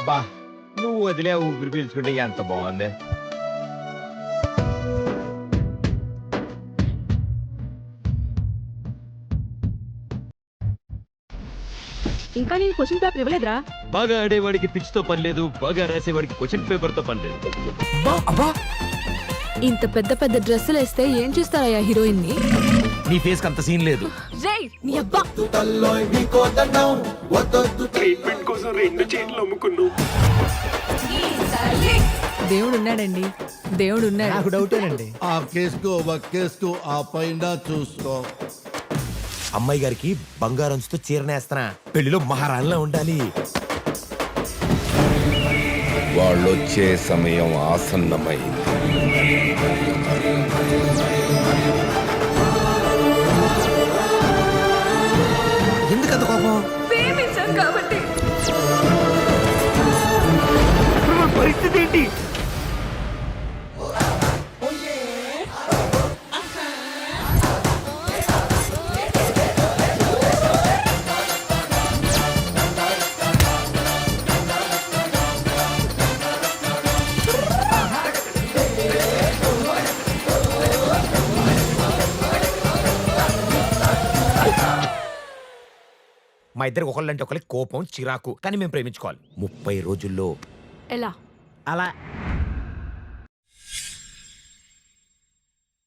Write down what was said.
అబ్బా నువ్వు వదిలే ఊపిరి పీల్చుకుంటే ఎంత బాగుంది. ఇంకా నేను క్వశ్చన్ పేపర్ ఇవ్వలేదురా. బాగా ఆడేవాడికి పిచ్ తో పని లేదు, బాగా రాసేవాడికి క్వశ్చన్ పేపర్ తో పని లేదు. ఇంత పెద్ద పెద్ద డ్రెస్సులు వేస్తే ఏం చూస్తారయ్యా హీరోయిన్ ని? నీ ఫేస్ అంత సీన్ లేదు. రేయ్ నీ అబ్బా ట్రీట్మెంట్ కోసం 2 చైన్లు అమ్ముకున్నావు. దేవుడు ఉన్నాడండి, దేవుడు ఉన్నాడు. నాకు డౌటేనండి. ఆ కేసుకు ఒక కేసుకు ఆ పైన చూసుకో. అమ్మాయి గారికి బంగారంతో చీరనేస్తున్నా, పెళ్లిలో మహారాణిలా ఉండాలి. వాళ్ళొచ్చే సమయం ఆసన్నమైంది. ఎందుకంత కోపం? కాబట్టి పరిస్థితి ఏంటి? మా ఇద్దరికి ఒకళ్ళంటే ఒకరికి కోపం, చిరాకు, కానీ మేము ప్రేమించుకోవాలి. 30 రోజుల్లో ఎలా? అలా